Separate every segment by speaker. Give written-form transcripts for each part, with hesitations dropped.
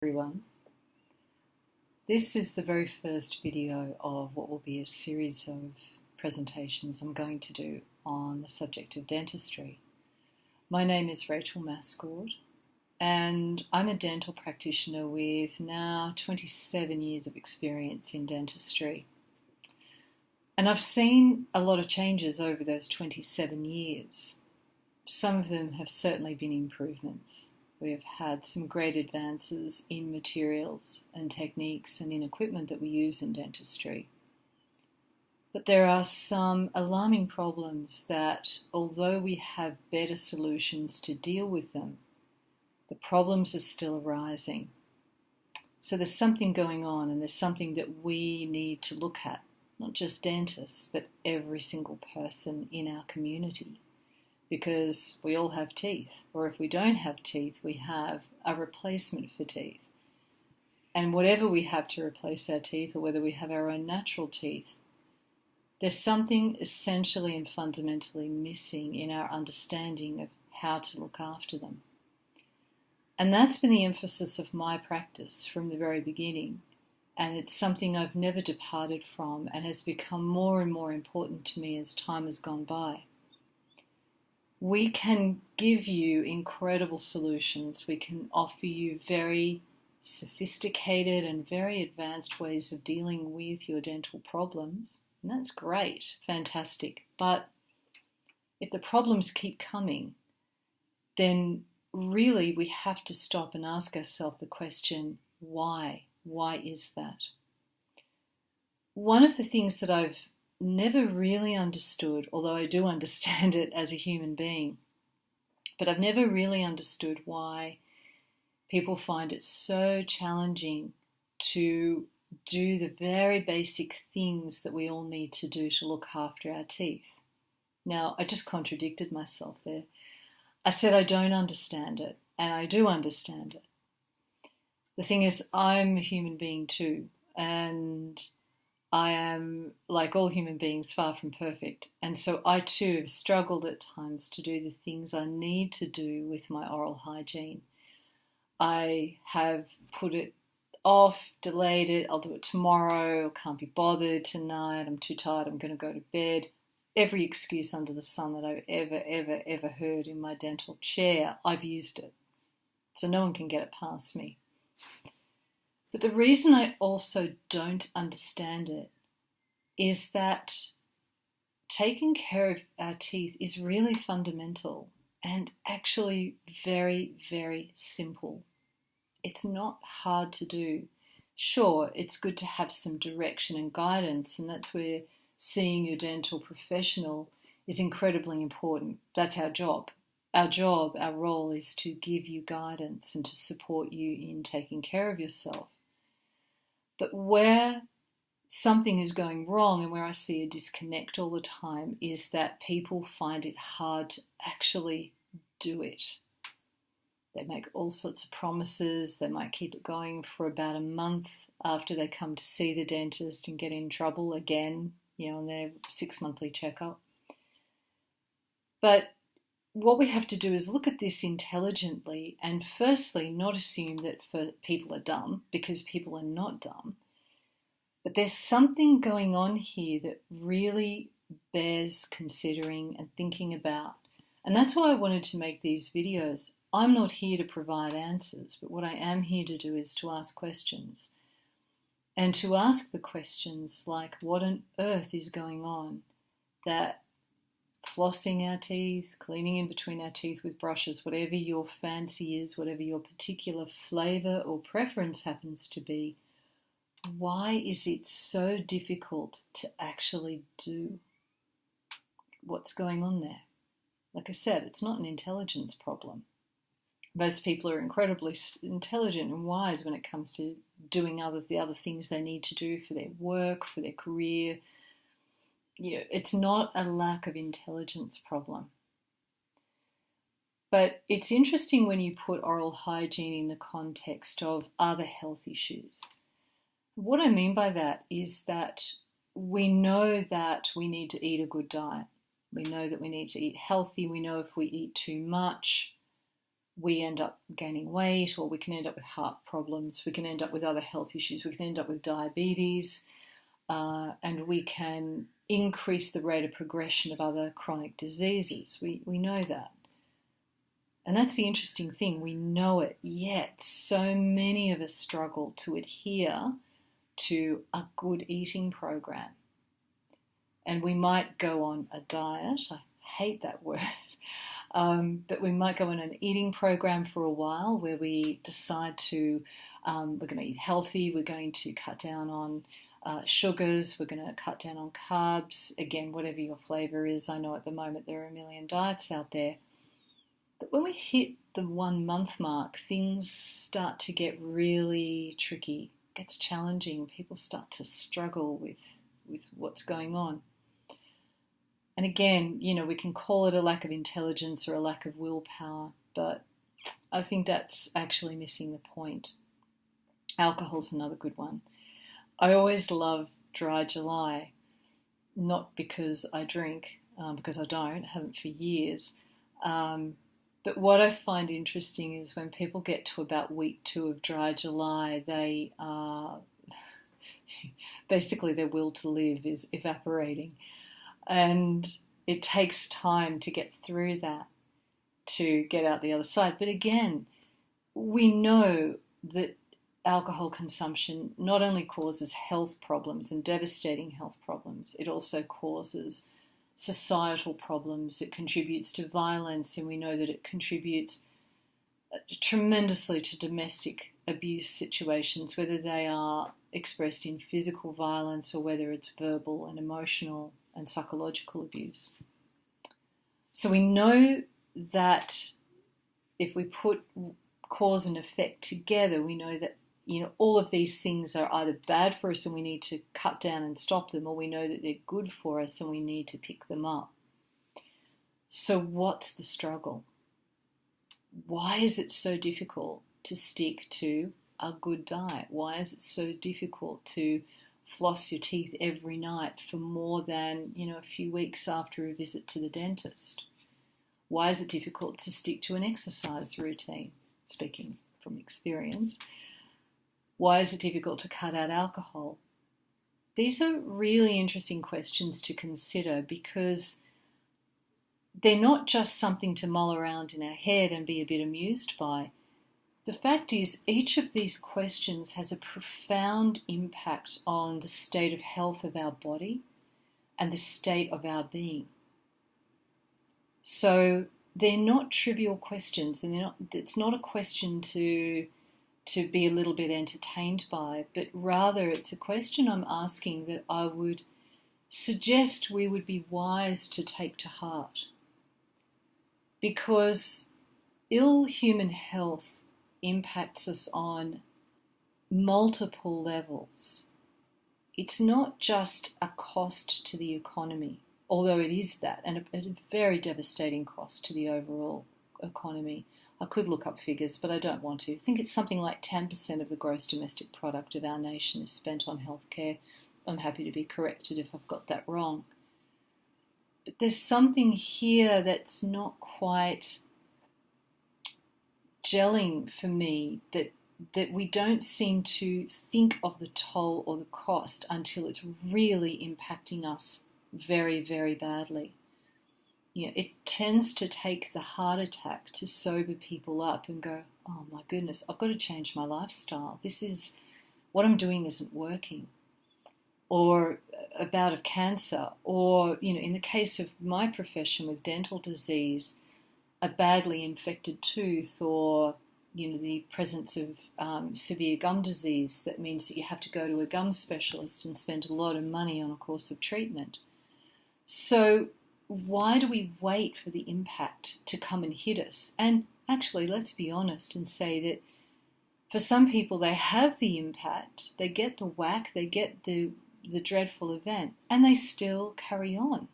Speaker 1: Everyone. This is the very first video of what will be a series of presentations I'm going to do on the subject of dentistry. My name is Rachel Mascord and I'm a dental practitioner with now 27 years of experience in dentistry. And I've seen a lot of changes over those 27 years. Some of them have certainly been improvements. We have had some great advances in materials and techniques and in equipment that we use in dentistry. But there are some alarming problems that, although we have better solutions to deal with them, the problems are still arising. So there's something going on, and there's something that we need to look at, not just dentists, but every single person in our community. Because we all have teeth, or if we don't have teeth, we have a replacement for teeth. And whatever we have to replace our teeth, or whether we have our own natural teeth, there's something essentially and fundamentally missing in our understanding of how to look after them. And that's been the emphasis of my practice from the very beginning. And it's something I've never departed from and has become more and more important to me as time has gone by. We can give you incredible solutions. We can offer you very sophisticated and very advanced ways of dealing with your dental problems. And that's great, fantastic. But if the problems keep coming, then really we have to stop and ask ourselves the question, why? Why is that? One of the things that I've never really understood, although I do understand it as a human being, but I've never really understood why people find it so challenging to do the very basic things that we all need to do to look after our teeth. Now, I just contradicted myself there. I said I don't understand it, and I do understand it. The thing is, I'm a human being too, and I am, like all human beings, far from perfect. And so I too have struggled at times to do the things I need to do with my oral hygiene. I have put it off, delayed it, I'll do it tomorrow, can't be bothered tonight, I'm too tired, I'm going to go to bed. Every excuse under the sun that I've ever heard in my dental chair, I've used it. So no one can get it past me. But the reason I also don't understand it is that taking care of our teeth is really fundamental and actually very, very simple. It's not hard to do. Sure, it's good to have some direction and guidance, and that's where seeing your dental professional is incredibly important. That's our job. Our role is to give you guidance and to support you in taking care of yourself. But where something is going wrong and where I see a disconnect all the time is that people find it hard to actually do it. They make all sorts of promises. They might keep it going for about a month after they come to see the dentist and get in trouble again, on their 6-monthly checkup. But what we have to do is look at this intelligently and firstly not assume that people are dumb, because people are not dumb. But there's something going on here that really bears considering and thinking about. And that's why I wanted to make these videos. I'm not here to provide answers, but what I am here to do is to ask questions. And to ask the questions like, what on earth is going on that flossing our teeth, cleaning in between our teeth with brushes, whatever your fancy is, whatever your particular flavour or preference happens to be, why is it so difficult to actually do? What's going on there? Like I said, it's not an intelligence problem. Most people are incredibly intelligent and wise when it comes to doing the other things they need to do for their work, for their career. It's not a lack of intelligence problem. But it's interesting when you put oral hygiene in the context of other health issues. What I mean by that is that we know that we need to eat a good diet. We know that we need to eat healthy. We know if we eat too much, we end up gaining weight, or we can end up with heart problems, we can end up with other health issues, we can end up with diabetes, and we can increase the rate of progression of other chronic diseases. We know that. And that's the interesting thing. We know it, yet so many of us struggle to adhere to a good eating program. And we might go on a diet. I hate that word. But we might go on an eating program for a while where we decide to, we're going to eat healthy, we're going to cut down on sugars, we're going to cut down on carbs, again, whatever your flavor is. I know at the moment there are a million diets out there. But when we hit the 1 month mark, things start to get really tricky. It gets challenging. People start to struggle with what's going on. And again, we can call it a lack of intelligence or a lack of willpower, but I think that's actually missing the point. Alcohol's another good one. I always love Dry July, not because I drink, because I haven't for years. But what I find interesting is when people get to about week 2 of Dry July, they basically their will to live is evaporating. And it takes time to get through that, to get out the other side. But again, we know that alcohol consumption not only causes health problems and devastating health problems, it also causes societal problems. It contributes to violence, and we know that it contributes tremendously to domestic abuse situations, whether they are expressed in physical violence or whether it's verbal and emotional and psychological abuse. So we know that if we put cause and effect together, we know that all of these things are either bad for us and we need to cut down and stop them, or we know that they're good for us and we need to pick them up. So what's the struggle? Why is it so difficult to stick to a good diet? Why is it so difficult to floss your teeth every night for more than a few weeks after a visit to the dentist? Why is it difficult to stick to an exercise routine? Speaking from experience. Why is it difficult to cut out alcohol? These are really interesting questions to consider, because they're not just something to mull around in our head and be a bit amused by. The fact is, each of these questions has a profound impact on the state of health of our body and the state of our being. So they're not trivial questions, and it's not a question to be a little bit entertained by, but rather it's a question I'm asking that I would suggest we would be wise to take to heart. Because ill human health impacts us on multiple levels. It's not just a cost to the economy, although it is that, and a very devastating cost to the overall economy. I could look up figures, but I don't want to. I think it's something like 10% of the gross domestic product of our nation is spent on healthcare. I'm happy to be corrected if I've got that wrong. But there's something here that's not quite gelling for me, that we don't seem to think of the toll or the cost until it's really impacting us very, very badly. It tends to take the heart attack to sober people up and go, oh my goodness, I've got to change my lifestyle. What I'm doing isn't working. Or a bout of cancer, or, in the case of my profession with dental disease, a badly infected tooth, or, the presence of severe gum disease that means that you have to go to a gum specialist and spend a lot of money on a course of treatment. So why do we wait for the impact to come and hit us? And actually, let's be honest and say that for some people, they have the impact, they get the whack, they get the dreadful event, and they still carry on.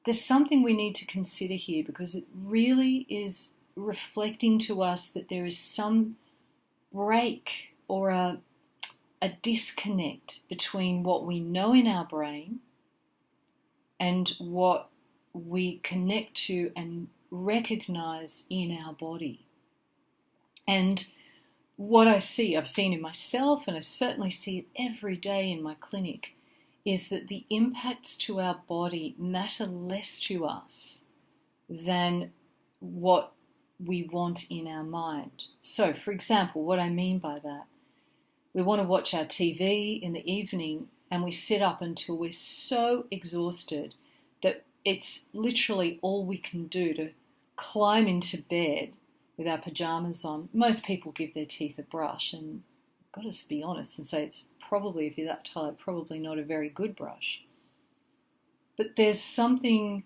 Speaker 1: There's something we need to consider here, because it really is reflecting to us that there is some break or a disconnect between what we know in our brain and what we connect to and recognize in our body. And what I've seen in myself, and I certainly see it every day in my clinic, is that the impacts to our body matter less to us than what we want in our mind. So, for example, what I mean by that, we want to watch our TV in the evening and we sit up until we're so exhausted that it's literally all we can do to climb into bed with our pajamas on. Most people give their teeth a brush, and I've got to be honest and say it's probably, if you're that tired, probably not a very good brush. But there's something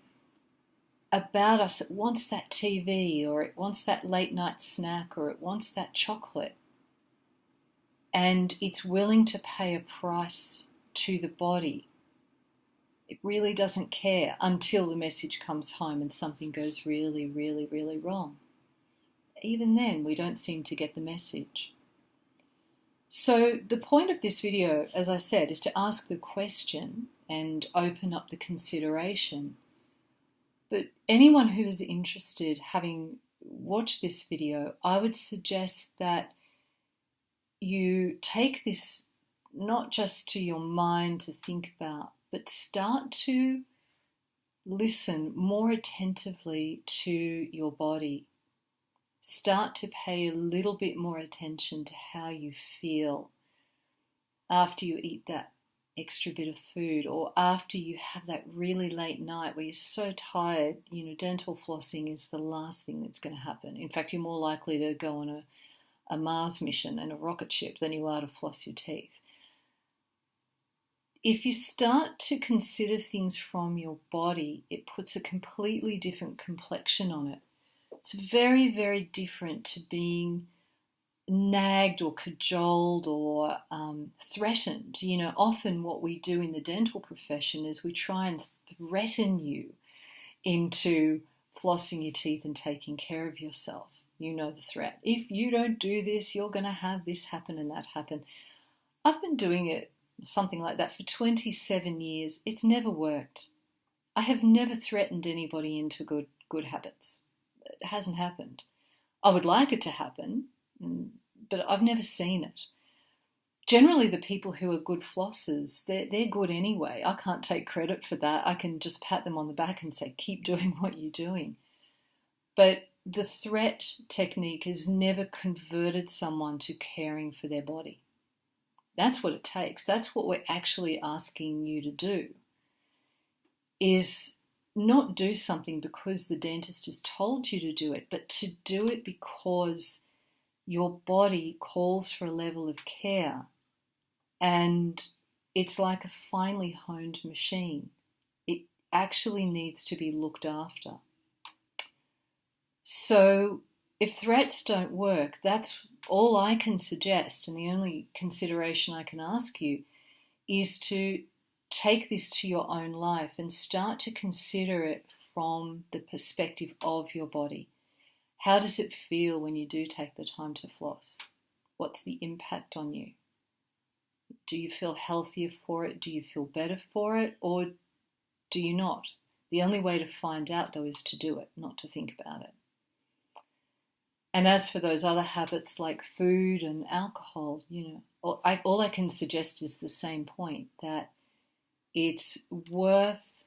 Speaker 1: about us that wants that TV, or it wants that late night snack, or it wants that chocolate. And it's willing to pay a price to the body. It really doesn't care until the message comes home and something goes really, really, really wrong. Even then, we don't seem to get the message. So the point of this video, as I said, is to ask the question and open up the consideration. But anyone who is interested, having watched this video, I would suggest that you take this not just to your mind to think about, but start to listen more attentively to your body. Start to pay a little bit more attention to how you feel after you eat that extra bit of food, or after you have that really late night where you're so tired. Dental flossing is the last thing that's going to happen. In fact, you're more likely to go on a Mars mission and a rocket ship than you are to floss your teeth. If you start to consider things from your body, it puts a completely different complexion on it. It's very, very different to being nagged or cajoled or threatened. Often what we do in the dental profession is we try and threaten you into flossing your teeth and taking care of yourself. You know the threat. If you don't do this, you're going to have this happen and that happen. I've been doing it, something like that, for 27 years. It's never worked. I have never threatened anybody into good habits. It hasn't happened. I would like it to happen, but I've never seen it. Generally, the people who are good flossers, they're good anyway. I can't take credit for that. I can just pat them on the back and say, keep doing what you're doing. But the threat technique has never converted someone to caring for their body. That's what it takes. That's what we're actually asking you to do, is not do something because the dentist has told you to do it, but to do it because your body calls for a level of care, and it's like a finely honed machine. It actually needs to be looked after. So if threats don't work, that's all I can suggest, and the only consideration I can ask you is to take this to your own life and start to consider it from the perspective of your body. How does it feel when you do take the time to floss? What's the impact on you? Do you feel healthier for it? Do you feel better for it? Or do you not? The only way to find out, though, is to do it, not to think about it. And as for those other habits like food and alcohol, all I can suggest is the same point, that it's worth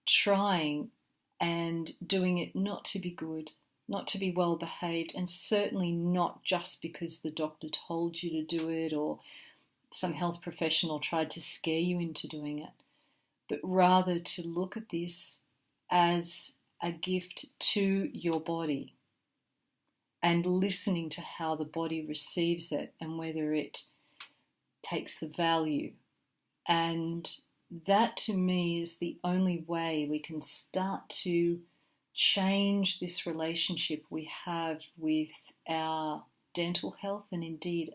Speaker 1: trying and doing it not to be good, not to be well behaved, and certainly not just because the doctor told you to do it or some health professional tried to scare you into doing it, but rather to look at this as a gift to your body and listening to how the body receives it and whether it takes the value. And that, to me, is the only way we can start to change this relationship we have with our dental health and indeed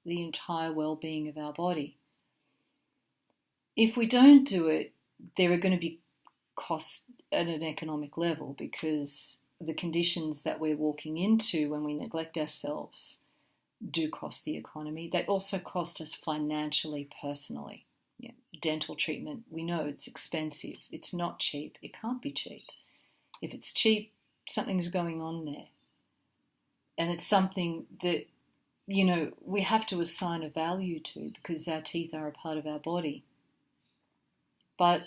Speaker 1: the entire well-being of our body. If we don't do it, there are going to be costs at an economic level, because the conditions that we're walking into when we neglect ourselves do cost the economy. They also cost us financially, personally. Dental treatment, we know it's expensive. It's not cheap. It can't be cheap. If it's cheap, Something's going on there. And it's something that, we have to assign a value to because our teeth are a part of our body. But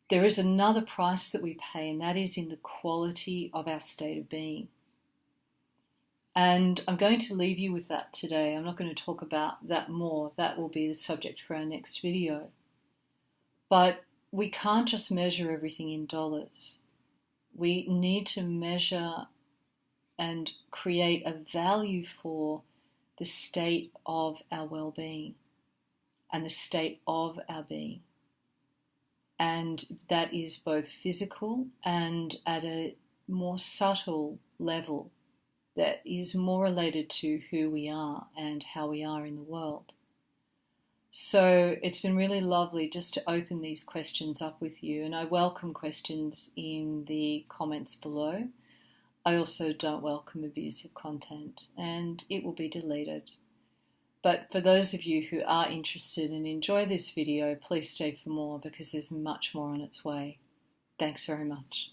Speaker 1: there is another price that we pay, and that is in the quality of our state of being. And I'm going to leave you with that today. I'm not going to talk about that more. That will be the subject for our next video. But we can't just measure everything in dollars. We need to measure and create a value for the state of our well-being and the state of our being. And that is both physical and at a more subtle level that is more related to who we are and how we are in the world. So it's been really lovely just to open these questions up with you, and I welcome questions in the comments below. I also don't welcome abusive content, and it will be deleted. But for those of you who are interested and enjoy this video, please stay for more because there's much more on its way. Thanks very much.